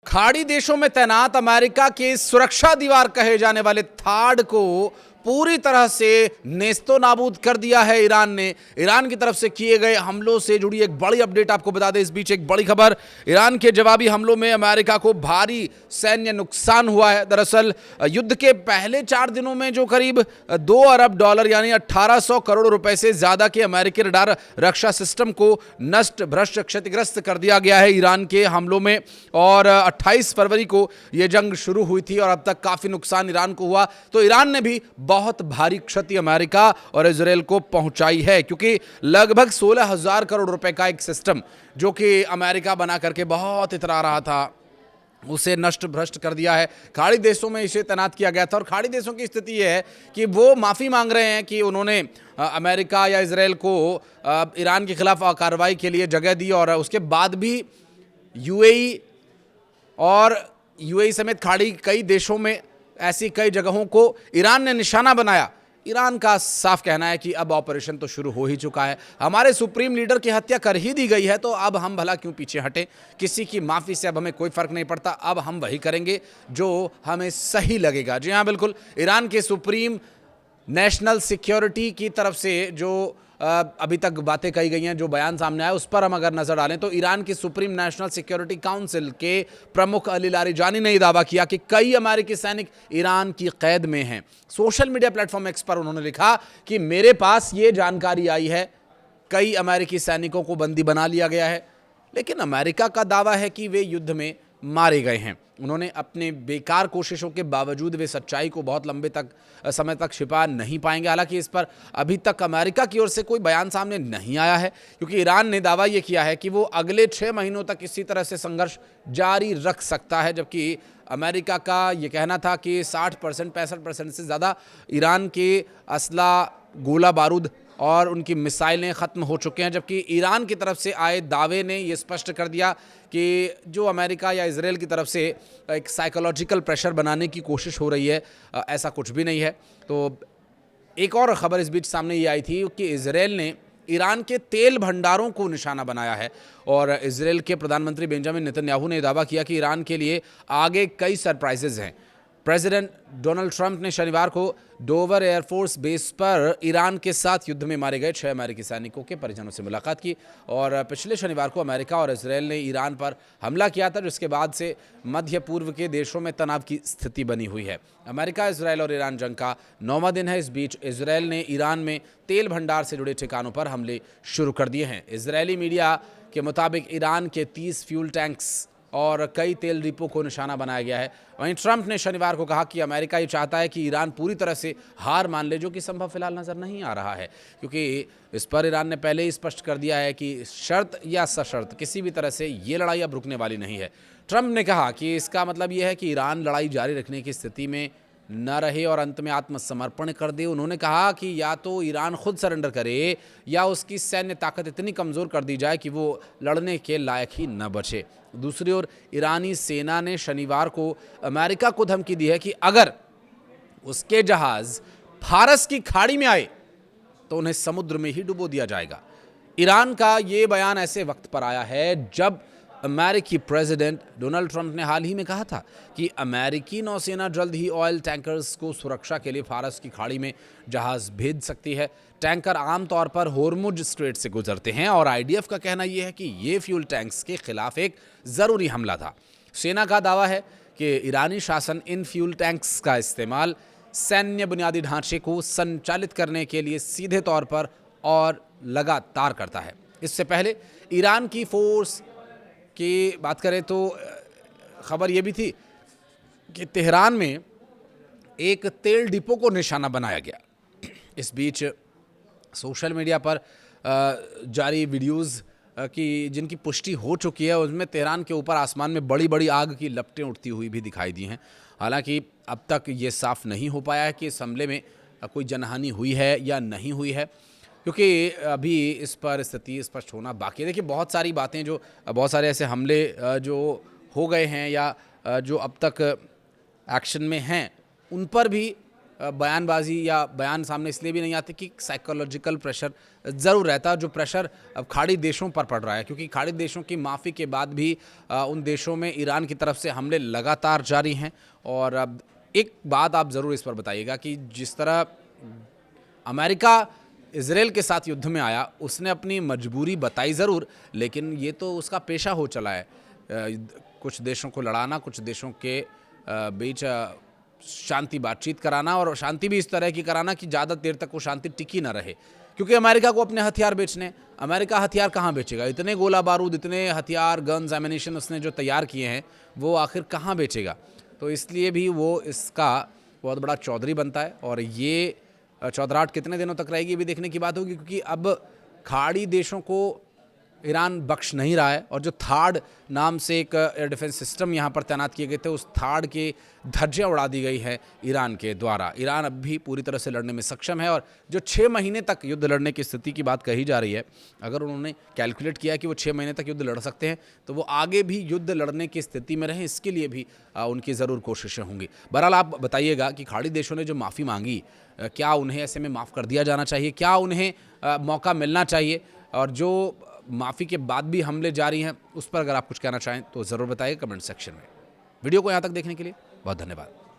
खाड़ी देशों में तैनात अमेरिका के सुरक्षा दीवार कहे जाने वाले थाड को पूरी तरह से नेस्तो नाबूद कर दिया है ईरान ने। ईरान की तरफ से किए गए हमलों से जुड़ी एक बड़ी अपडेट आपको बता दें। इस बीच एक बड़ी खबर, ईरान के जवाबी हमलों में अमेरिका को भारी सैन्य नुकसान हुआ है। दरअसल युद्ध के पहले 4 दिनों में जो करीब $2 अरब यानी 1800 करोड़ रुपए से ज्यादा के अमेरिकी रडार रक्षा सिस्टम को नष्ट भ्रष्ट क्षतिग्रस्त कर दिया गया है ईरान के हमलों में। और 28 फरवरी को यह जंग शुरू हुई थी और अब तक काफी नुकसान ईरान को हुआ। तो ईरान ने भी बहुत भारी क्षति अमेरिका और इजराइल को पहुंचाई है, क्योंकि लगभग 16,000 करोड़ रुपए का एक सिस्टम जो कि अमेरिका बना करके बहुत इतरा रहा था, उसे नष्ट भ्रष्ट कर दिया है। खाड़ी देशों में इसे तैनात किया गया था और खाड़ी देशों की स्थिति यह है कि वो माफ़ी मांग रहे हैं कि उन्होंने अमेरिका या इजराइल को ईरान के खिलाफ कार्रवाई के लिए जगह दी और उसके बाद भी यूएई समेत खाड़ी कई देशों में ऐसी कई जगहों को ईरान ने निशाना बनाया। ईरान का साफ कहना है कि अब ऑपरेशन तो शुरू हो ही चुका है, हमारे सुप्रीम लीडर की हत्या कर ही दी गई है, तो अब हम भला क्यों पीछे हटें। किसी की माफ़ी से अब हमें कोई फ़र्क नहीं पड़ता, अब हम वही करेंगे जो हमें सही लगेगा। जी हाँ, बिल्कुल, ईरान के सुप्रीम नेशनल सिक्योरिटी की तरफ से जो अभी तक बातें कही गई हैं, जो बयान सामने आया, उस पर हम अगर नजर डालें तो ईरान की सुप्रीम नेशनल सिक्योरिटी काउंसिल के प्रमुख अली लारिजानी ने दावा किया कि कई अमेरिकी सैनिक ईरान की कैद में हैं। सोशल मीडिया प्लेटफॉर्म एक्स पर उन्होंने लिखा कि मेरे पास ये जानकारी आई है, कई अमेरिकी सैनिकों को बंदी बना लिया गया है, लेकिन अमेरिका का दावा है कि वे युद्ध में मारे गए हैं। उन्होंने अपने बेकार कोशिशों के बावजूद वे सच्चाई को बहुत लंबे समय तक छिपा नहीं पाएंगे। हालांकि इस पर अभी तक अमेरिका की ओर से कोई बयान सामने नहीं आया है, क्योंकि ईरान ने दावा ये किया है कि वो अगले 6 महीनों तक इसी तरह से संघर्ष जारी रख सकता है, जबकि अमेरिका का ये कहना था कि 60% 65% से ज़्यादा ईरान के असला, गोला बारूद और उनकी मिसाइलें ख़त्म हो चुके हैं। जबकि ईरान की तरफ से आए दावे ने ये स्पष्ट कर दिया कि जो अमेरिका या इजराइल की तरफ से एक साइकोलॉजिकल प्रेशर बनाने की कोशिश हो रही है, ऐसा कुछ भी नहीं है। तो एक और ख़बर इस बीच सामने ये आई थी कि इजराइल ने ईरान के तेल भंडारों को निशाना बनाया है और इजराइल के प्रधानमंत्री बेंजामिन नेतन्याहू ने दावा किया कि ईरान के लिए आगे कई सरप्राइजेज हैं। प्रेसिडेंट डोनाल्ड ट्रंप ने शनिवार को डोवर एयरफोर्स बेस पर ईरान के साथ युद्ध में मारे गए 6 अमेरिकी सैनिकों के परिजनों से मुलाकात की और पिछले शनिवार को अमेरिका और इजराइल ने ईरान पर हमला किया था, जिसके बाद से मध्य पूर्व के देशों में तनाव की स्थिति बनी हुई है। अमेरिका, इजराइल और ईरान जंग का 9वां दिन है। इस बीच इजराइल ने ईरान में तेल भंडार से जुड़े ठिकानों पर हमले शुरू कर दिए हैं। इजरायली मीडिया के मुताबिक ईरान के 30 फ्यूल टैंक्स और कई तेल डिपो को निशाना बनाया गया है। वहीं ट्रंप ने शनिवार को कहा कि अमेरिका ये चाहता है कि ईरान पूरी तरह से हार मान ले, जो कि संभव फिलहाल नजर नहीं आ रहा है, क्योंकि इस पर ईरान ने पहले ही स्पष्ट कर दिया है कि शर्त या सशर्त किसी भी तरह से ये लड़ाई अब रुकने वाली नहीं है। ट्रंप ने कहा कि इसका मतलब यह है कि ईरान लड़ाई जारी रखने की स्थिति में न रहे और अंत में आत्मसमर्पण कर दे। उन्होंने कहा कि या तो ईरान खुद सरेंडर करे या उसकी सैन्य ताकत इतनी कमज़ोर कर दी जाए कि वो लड़ने के लायक ही न बचे। दूसरी ओर ईरानी सेना ने शनिवार को अमेरिका को धमकी दी है कि अगर उसके जहाज़ फारस की खाड़ी में आए तो उन्हें समुद्र में ही डुबो दिया जाएगा। ईरान का ये बयान ऐसे वक्त पर आया है जब अमेरिकी प्रेसिडेंट डोनाल्ड ट्रंप ने हाल ही में कहा था कि अमेरिकी नौसेना जल्द ही ऑयल टैंकर्स को सुरक्षा के लिए फारस की खाड़ी में जहाज़ भेज सकती है। टैंकर आमतौर पर होर्मुज स्ट्रेट से गुजरते हैं और आईडीएफ का कहना यह है कि ये फ्यूल टैंक्स के खिलाफ एक ज़रूरी हमला था। सेना का दावा है कि ईरानी शासन इन फ्यूल टैंक्स का इस्तेमाल सैन्य बुनियादी ढांचे को संचालित करने के लिए सीधे तौर पर और लगातार करता है। इससे पहले ईरान की फोर्स की बात करें तो खबर यह भी थी कि तेहरान में एक तेल डिपो को निशाना बनाया गया। इस बीच सोशल मीडिया पर जारी वीडियोस की जिनकी पुष्टि हो चुकी है, उसमें तेहरान के ऊपर आसमान में बड़ी बड़ी आग की लपटें उठती हुई भी दिखाई दी हैं। हालांकि अब तक ये साफ नहीं हो पाया है कि इस हमले में कोई जनहानि हुई है या नहीं हुई है, क्योंकि अभी इस पर स्थिति स्पष्ट होना बाकी है। देखिए, बहुत सारी बातें, जो बहुत सारे ऐसे हमले जो हो गए हैं या जो अब तक एक्शन में हैं, उन पर भी बयानबाजी या बयान सामने इसलिए भी नहीं आते कि साइकोलॉजिकल प्रेशर ज़रूर रहता है, जो प्रेशर अब खाड़ी देशों पर पड़ रहा है, क्योंकि खाड़ी देशों की माफ़ी के बाद भी उन देशों में ईरान की तरफ से हमले लगातार जारी हैं। और अब एक बात आप ज़रूर इस पर बताइएगा कि जिस तरह अमेरिका इजराइल के साथ युद्ध में आया, उसने अपनी मजबूरी बताई ज़रूर, लेकिन ये तो उसका पेशा हो चला है, कुछ देशों को लड़ाना, कुछ देशों के बीच शांति बातचीत कराना, और शांति भी इस तरह की कराना कि ज़्यादा देर तक वो शांति टिकी ना रहे, क्योंकि अमेरिका को अपने हथियार बेचने, अमेरिका हथियार कहाँ बेचेगा? इतने गोला बारूद, इतने हथियार, गन्स, एमिनेशन उसने जो तैयार किए हैं, वो आखिर कहाँ बेचेगा? तो इसलिए भी वो इसका बहुत बड़ा चौधरी बनता है। और ये चौधराहट कितने दिनों तक रहेगी, ये भी देखने की बात होगी, क्योंकि अब खाड़ी देशों को ईरान बख्श नहीं रहा है। और जो थाड नाम से एक एयर डिफेंस सिस्टम यहाँ पर तैनात किए गए थे, उस थाड के धज्जियाँ उड़ा दी गई है ईरान के द्वारा। ईरान अब भी पूरी तरह से लड़ने में सक्षम है, और जो 6 महीने तक युद्ध लड़ने की स्थिति की बात कही जा रही है, अगर उन्होंने कैलकुलेट किया कि वो 6 महीने तक युद्ध लड़ सकते हैं, तो वो आगे भी युद्ध लड़ने की स्थिति में रहें, इसके लिए भी उनकी ज़रूर कोशिशें होंगी। बहरहाल आप बताइएगा कि खाड़ी देशों ने जो माफ़ी मांगी, क्या उन्हें ऐसे में माफ़ कर दिया जाना चाहिए? क्या उन्हें मौका मिलना चाहिए? और जो माफ़ी के बाद भी हमले जारी हैं, उस पर अगर आप कुछ कहना चाहें तो ज़रूर बताइए कमेंट सेक्शन में। वीडियो को यहाँ तक देखने के लिए बहुत धन्यवाद।